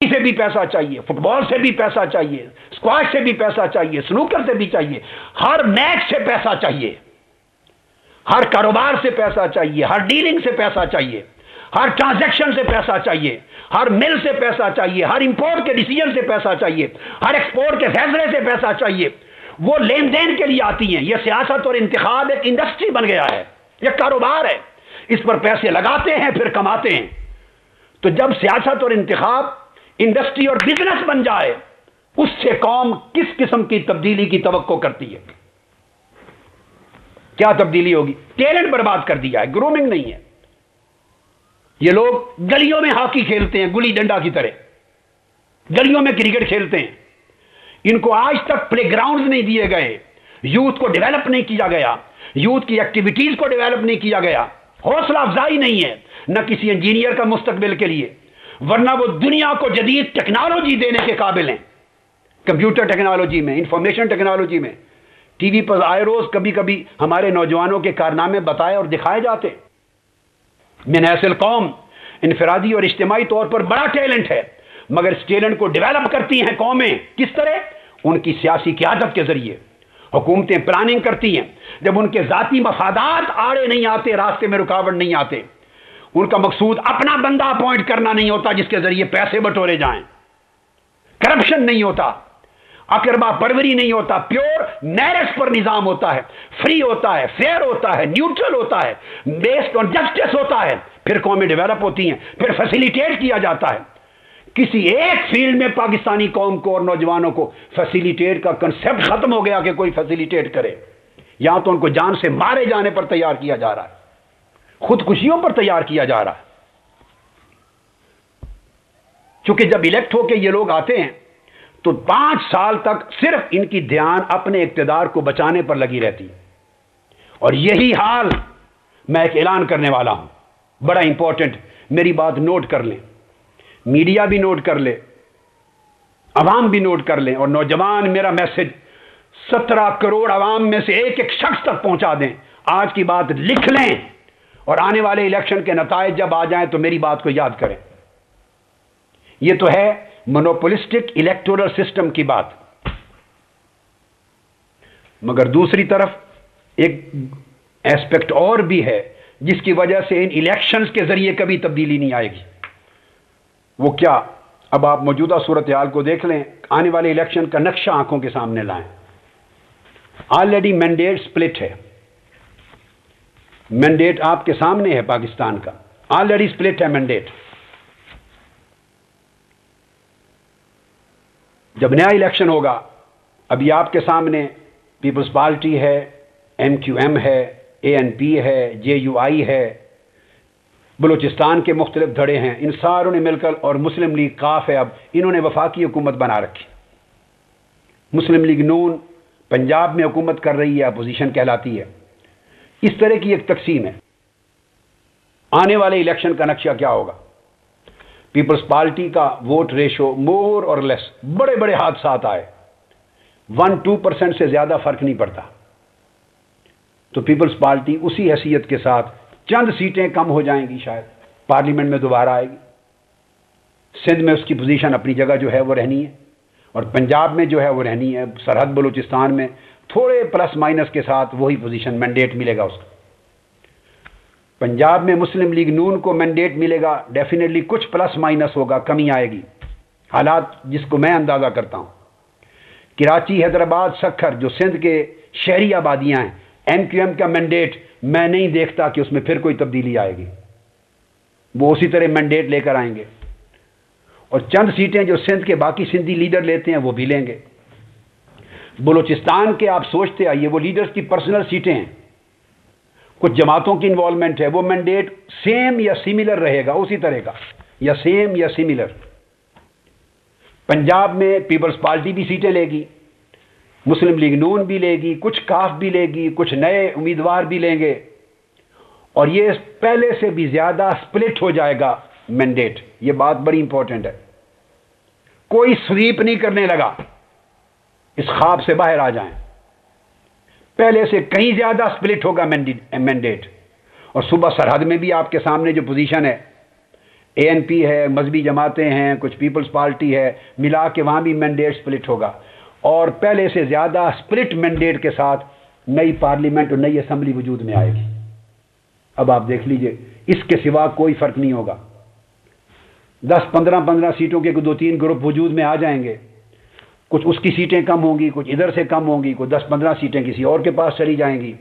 سے بھی پیسہ چاہیے، فٹ بال سے بھی پیسہ چاہیے، اسکواش سے بھی پیسہ چاہیے، سنوکر سے بھی چاہیے، ہر میچ سے پیسہ چاہیے، ہر کاروبار سے پیسہ چاہیے، ہر ڈیلنگ سے پیسہ چاہیے، ہر ٹرانزیکشن سے پیسہ چاہیے، ہر مل سے پیسہ چاہیے، ہر امپورٹ کے ڈیسیجن سے پیسہ چاہیے، ہر ایکسپورٹ کے فیصلے سے پیسہ چاہیے۔ وہ لین دین کے لیے آتی ہیں۔ یہ سیاست اور انتخاب ایک انڈسٹری بن گیا ہے، یہ کاروبار ہے، اس پر پیسے لگاتے ہیں پھر کماتے ہیں۔ تو جب سیاست اور انتخاب انڈسٹری اور بزنس بن جائے، اس سے قوم کس قسم کی تبدیلی کی توقع کرتی ہے؟ کیا تبدیلی ہوگی؟ ٹیلنٹ برباد کر دیا ہے، گرومنگ نہیں ہے۔ یہ لوگ گلیوں میں ہاکی کھیلتے ہیں گلی ڈنڈا کی طرح، گلیوں میں کرکٹ کھیلتے ہیں، ان کو آج تک پلے گراؤنڈز نہیں دیے گئے، یوتھ کو ڈیولپ نہیں کیا گیا، یوتھ کی ایکٹیویٹیز کو ڈیولپ نہیں کیا گیا، حوصلہ افزائی نہیں ہے نہ کسی انجینئر کا مستقبل کے لیے، ورنہ وہ دنیا کو جدید ٹیکنالوجی دینے کے قابل ہیں، کمپیوٹر ٹیکنالوجی میں، انفارمیشن ٹیکنالوجی میں۔ ٹی وی پر آئے روز کبھی کبھی ہمارے نوجوانوں کے کارنامے بتائے اور دکھائے جاتے۔ من حیث القوم انفرادی اور اجتماعی طور پر بڑا ٹیلنٹ ہے، مگر اس ٹیلنٹ کو ڈیولپ کرتی ہیں قومیں کس طرح؟ ان کی سیاسی قیادت کے ذریعے۔ حکومتیں پلاننگ کرتی ہیں، جب ان کے ذاتی مفادات آڑے نہیں آتے، راستے میں رکاوٹ نہیں آتے، ان کا مقصود اپنا بندہ اپوائنٹ کرنا نہیں ہوتا جس کے ذریعے پیسے بٹورے جائیں، کرپشن نہیں ہوتا، اقربا پروری نہیں ہوتا، پیور میرٹس پر نظام ہوتا ہے، فری ہوتا ہے، فیئر ہوتا ہے، نیوٹرل ہوتا ہے، بیسڈ آن جسٹس ہوتا ہے، پھر قومیں ڈیولپ ہوتی ہیں، پھر فیسیلیٹیٹ کیا جاتا ہے۔ کسی ایک فیلڈ میں پاکستانی قوم کو اور نوجوانوں کو فیسیلیٹیٹ کا کنسپٹ ختم ہو گیا کہ کوئی فیسیلیٹیٹ کرے، یہاں تو ان کو جان سے مارے جانے پر تیار کیا جا رہا ہے، خودکشیوں پر تیار کیا جا رہا ہے۔ چونکہ جب الیکٹ ہو کے یہ لوگ آتے ہیں تو 5 سال تک صرف ان کی دھیان اپنے اقتدار کو بچانے پر لگی رہتی ہے، اور یہی حال میں ایک اعلان کرنے والا ہوں، بڑا امپورٹنٹ، میری بات نوٹ کر لیں، میڈیا بھی نوٹ کر لے، عوام بھی نوٹ کر لیں، اور نوجوان میرا میسج 17 کروڑ عوام میں سے ایک ایک شخص تک پہنچا دیں، آج کی بات لکھ لیں، اور آنے والے الیکشن کے نتائج جب آ جائیں تو میری بات کو یاد کریں۔ یہ تو ہے مونوپولسٹک الیکٹورل سسٹم کی بات، مگر دوسری طرف ایک ایسپیکٹ اور بھی ہے جس کی وجہ سے ان الیکشنز کے ذریعے کبھی تبدیلی نہیں آئے گی۔ وہ کیا؟ اب آپ موجودہ صورتحال کو دیکھ لیں، آنے والے الیکشن کا نقشہ آنکھوں کے سامنے لائیں۔ آلریڈی مینڈیٹ سپلٹ ہے، مینڈیٹ آپ کے سامنے ہے پاکستان کا، آلریڈی سپلٹ ہے مینڈیٹ۔ جب نیا الیکشن ہوگا، ابھی آپ کے سامنے پیپلز پارٹی ہے، ایم کیو ایم ہے، اے این پی ہے، جے یو آئی ہے، بلوچستان کے مختلف دھڑے ہیں، ان ساروں نے مل کر، اور مسلم لیگ قاف ہے، اب انہوں نے وفاقی حکومت بنا رکھی۔ مسلم لیگ نون پنجاب میں حکومت کر رہی ہے، اپوزیشن کہلاتی ہے۔ اس طرح کی ایک تقسیم ہے۔ آنے والے الیکشن کا نقشہ کیا ہوگا؟ پیپلز پارٹی کا ووٹ ریشو مور اور لیس، بڑے بڑے حادثات آئے، 1-2% سے زیادہ فرق نہیں پڑتا، تو پیپلز پارٹی اسی حیثیت کے ساتھ چند سیٹیں کم ہو جائیں گی، شاید پارلیمنٹ میں دوبارہ آئے گی۔ سندھ میں اس کی پوزیشن اپنی جگہ جو ہے وہ رہنی ہے، اور پنجاب میں جو ہے وہ رہنی ہے، سرحد بلوچستان میں تھوڑے پلس مائنس کے ساتھ وہی پوزیشن، مینڈیٹ ملے گا اس کو۔ پنجاب میں مسلم لیگ نون کو مینڈیٹ ملے گا، ڈیفینیٹلی کچھ پلس مائنس ہوگا، کمی آئے گی، حالات جس کو میں اندازہ کرتا ہوں۔ کراچی، حیدرآباد، سکھر جو سندھ کے شہری آبادیاں ہیں، ایم کیو ایم کا مینڈیٹ میں نہیں دیکھتا کہ اس میں پھر کوئی تبدیلی آئے گی، وہ اسی طرح مینڈیٹ لے کر آئیں گے، اور چند سیٹیں جو سندھ کے باقی سندھی لیڈر لیتے ہیں وہ بھی لیں گے۔ بلوچستان کے آپ سوچتے آئیے، وہ لیڈرز کی پرسنل سیٹیں ہیں، کچھ جماعتوں کی انوالومنٹ ہے، وہ مینڈیٹ سیم یا سیملر رہے گا، اسی طرح کا، یا سیم یا سیملر۔ پنجاب میں پیپلز پارٹی بھی سیٹیں لے گی، مسلم لیگ نون بھی لے گی، کچھ کاف بھی لے گی، کچھ نئے امیدوار بھی لیں گے، اور یہ پہلے سے بھی زیادہ سپلٹ ہو جائے گا مینڈیٹ۔ یہ بات بڑی امپورٹنٹ ہے، کوئی سویپ نہیں کرنے لگا، اس خواب سے باہر آ جائیں، پہلے سے کہیں زیادہ سپلٹ ہوگا مینڈیٹ۔ اور صوبہ سرحد میں بھی آپ کے سامنے جو پوزیشن ہے، ANP ہے، مذہبی جماعتیں ہیں، کچھ پیپلز پارٹی ہے، ملا کے وہاں بھی مینڈیٹ سپلٹ ہوگا، اور پہلے سے زیادہ سپلٹ مینڈیٹ کے ساتھ نئی پارلیمنٹ اور نئی اسمبلی وجود میں آئے گی۔ اب آپ دیکھ لیجئے، اس کے سوا کوئی فرق نہیں ہوگا۔ 10-15 سیٹوں کے 2-3 گروپ وجود میں آ جائیں گے، کچھ اس کی سیٹیں کم ہوں گی، کچھ ادھر سے کم ہوں گی، کچھ 10-15 سیٹیں کسی اور کے پاس چلی جائیں گی،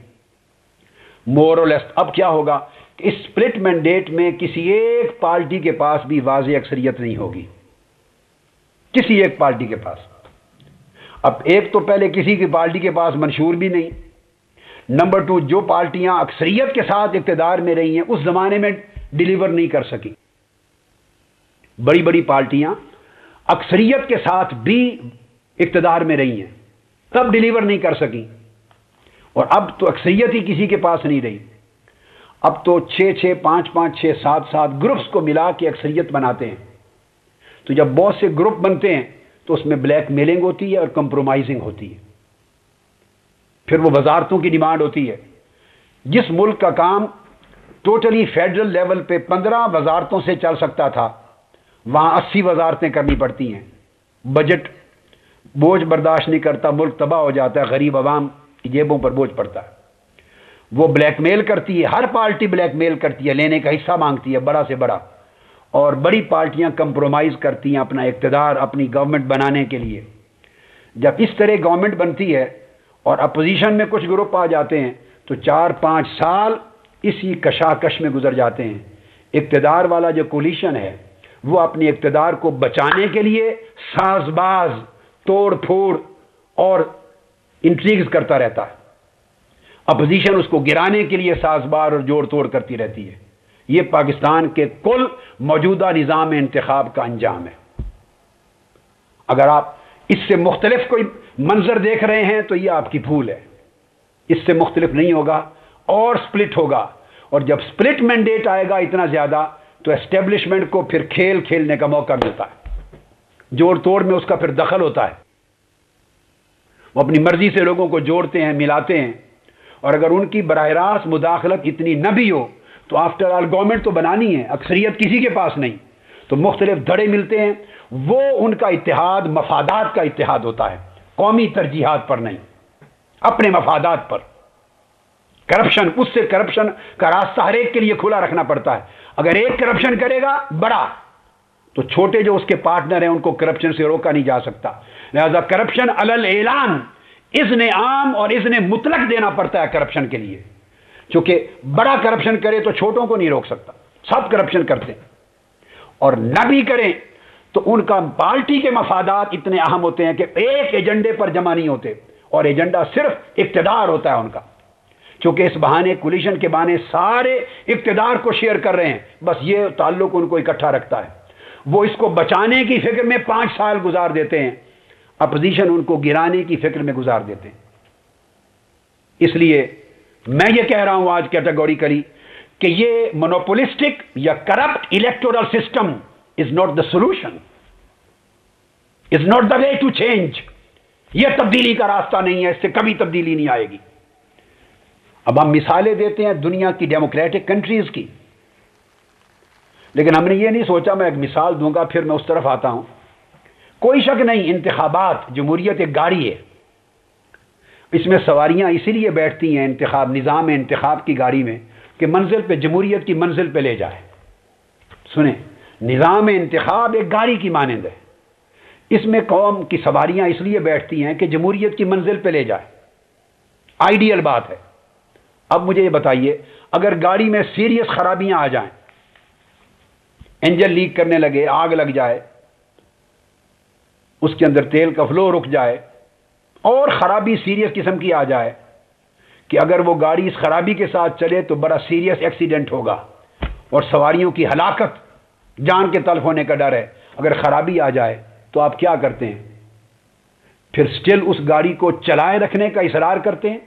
مور اور لیس۔ اب کیا ہوگا کہ اس سپلٹ مینڈیٹ میں کسی ایک پارٹی کے پاس بھی واضح اکثریت نہیں ہوگی، کسی ایک پارٹی کے پاس۔ اب ایک تو پہلے کسی کی پارٹی کے پاس منشور بھی نہیں، نمبر 2 جو پارٹیاں اکثریت کے ساتھ اقتدار میں رہی ہیں اس زمانے میں ڈیلیور نہیں کر سکی، بڑی بڑی پارٹیاں اکثریت کے ساتھ بھی اقتدار میں رہی ہیں تب ڈیلیور نہیں کر سکی، اور اب تو اکثریت ہی کسی کے پاس نہیں رہی، اب تو 6-6 5-5 6 7 گروپس کو ملا کے اکثریت بناتے ہیں۔ تو جب بہت سے گروپ بنتے ہیں تو اس میں بلیک میلنگ ہوتی ہے اور کمپرومائزنگ ہوتی ہے، پھر وہ وزارتوں کی ڈیمانڈ ہوتی ہے۔ جس ملک کا کام ٹوٹلی فیڈرل لیول پہ 15 وزارتوں سے چل سکتا تھا وہاں 80 وزارتیں کرنی پڑتی ہیں، بجٹ بوجھ برداشت نہیں کرتا، ملک تباہ ہو جاتا ہے، غریب عوام کی جیبوں پر بوجھ پڑتا ہے۔ وہ بلیک میل کرتی ہے، ہر پارٹی بلیک میل کرتی ہے، لینے کا حصہ مانگتی ہے بڑا سے بڑا، اور بڑی پارٹیاں کمپرومائز کرتی ہیں اپنا اقتدار اپنی گورنمنٹ بنانے کے لیے۔ جب اس طرح گورنمنٹ بنتی ہے اور اپوزیشن میں کچھ گروپ آ جاتے ہیں تو 4-5 سال اسی کشاکش میں گزر جاتے ہیں۔ اقتدار والا جو کولیشن ہے وہ اپنے اقتدار کو بچانے کے لیے ساز باز، توڑ پھوڑ اور انٹریگز کرتا رہتا ہے، اپوزیشن اس کو گرانے کے لیے ساز باز اور جوڑ توڑ کرتی رہتی ہے۔ یہ پاکستان کے کل موجودہ نظام انتخاب کا انجام ہے۔ اگر آپ اس سے مختلف کوئی منظر دیکھ رہے ہیں تو یہ آپ کی بھول ہے، اس سے مختلف نہیں ہوگا اور سپلٹ ہوگا، اور جب سپلٹ مینڈیٹ آئے گا اتنا زیادہ تو اسٹیبلشمنٹ کو پھر کھیل کھیلنے کا موقع ملتا ہے، جوڑ توڑ میں اس کا پھر دخل ہوتا ہے، وہ اپنی مرضی سے لوگوں کو جوڑتے ہیں، ملاتے ہیں، اور اگر ان کی براہ راست مداخلت اتنی نہ بھی ہو تو آفٹر آل گورنمنٹ تو بنانی ہے، اکثریت کسی کے پاس نہیں، تو مختلف دھڑے ملتے ہیں، وہ ان کا اتحاد مفادات کا اتحاد ہوتا ہے، قومی ترجیحات پر نہیں، اپنے مفادات پر۔ کرپشن، اس سے کرپشن کا راستہ ہر ایک کے لیے کھلا رکھنا پڑتا ہے۔ اگر ایک کرپشن کرے گا بڑا تو چھوٹے جو اس کے پارٹنر ہیں ان کو کرپشن سے روکا نہیں جا سکتا، لہذا کرپشن علل اعلان اذن عام اور اذن مطلق دینا پڑتا ہے کرپشن کے لیے، چونکہ بڑا کرپشن کرے تو چھوٹوں کو نہیں روک سکتا، سب کرپشن کرتے ہیں، اور نہ بھی کریں تو ان کا پارٹی کے مفادات اتنے اہم ہوتے ہیں کہ ایک ایجنڈے پر جمع نہیں ہوتے، اور ایجنڈا صرف اقتدار ہوتا ہے ان کا، چونکہ اس بہانے کولیشن کے بہانے سارے اقتدار کو شیئر کر رہے ہیں، بس یہ تعلق ان کو اکٹھا رکھتا ہے، وہ اس کو بچانے کی فکر میں 5 سال گزار دیتے ہیں، اپوزیشن ان کو گرانے کی فکر میں گزار دیتے ہیں۔ اس لیے میں یہ کہہ رہا ہوں آج کیٹیگوریکلی کہ یہ مونوپولسٹک یا corrupt electoral system is not the solution, is not the way to change, یہ تبدیلی کا راستہ نہیں ہے، اس سے کبھی تبدیلی نہیں آئے گی۔ اب ہم مثالیں دیتے ہیں دنیا کی ڈیموکریٹک کنٹریز کی، لیکن ہم نے یہ نہیں سوچا، میں ایک مثال دوں گا پھر میں اس طرف آتا ہوں۔ کوئی شک نہیں انتخابات، جمہوریت ایک گاڑی ہے، اس میں سواریاں اسی لیے بیٹھتی ہیں انتخاب، نظام انتخاب کی گاڑی میں کہ منزل پہ، جمہوریت کی منزل پہ لے جائے۔ سنیں، نظام انتخاب ایک گاڑی کی مانند ہے، اس میں قوم کی سواریاں اس لیے بیٹھتی ہیں کہ جمہوریت کی منزل پہ لے جائے، آئیڈیل بات ہے۔ اب مجھے یہ بتائیے اگر گاڑی میں سیریس خرابیاں آ جائیں، انجن لیک کرنے لگے، آگ لگ جائے، اس کے اندر تیل کا فلو رک جائے، اور خرابی سیریس قسم کی آ جائے کہ اگر وہ گاڑی اس خرابی کے ساتھ چلے تو بڑا سیریس ایکسیڈنٹ ہوگا اور سواریوں کی ہلاکت، جان کے تلف ہونے کا ڈر ہے، اگر خرابی آ جائے تو آپ کیا کرتے ہیں؟ پھر سٹل اس گاڑی کو چلائے رکھنے کا اصرار کرتے ہیں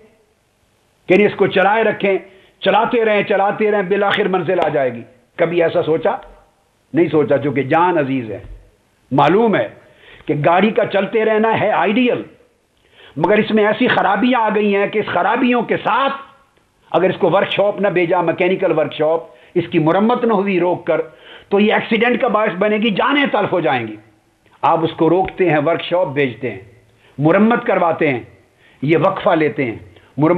کہ نہیں، اس کو چلائے رکھیں، چلاتے رہیں، بالآخر منزل آ جائے گی۔ کبھی ایسا سوچا؟ نہیں سوچا، چونکہ جان عزیز ہے، معلوم ہے کہ گاڑی کا چلتے رہنا ہے آئیڈیل، مگر اس میں ایسی خرابیاں آ گئی ہیں کہ اس خرابیوں کے ساتھ اگر اس کو ورک شاپ نہ بھیجا، میکینیکل ورک شاپ، اس کی مرمت نہ ہوئی روک کر تو یہ ایکسیڈنٹ کا باعث بنے گی، جانیں تلف ہو جائیں گی۔ آپ اس کو روکتے ہیں، ورک شاپ بھیجتے ہیں، مرمت کرواتے ہیں، یہ وقفہ لیتے ہیں، مرمت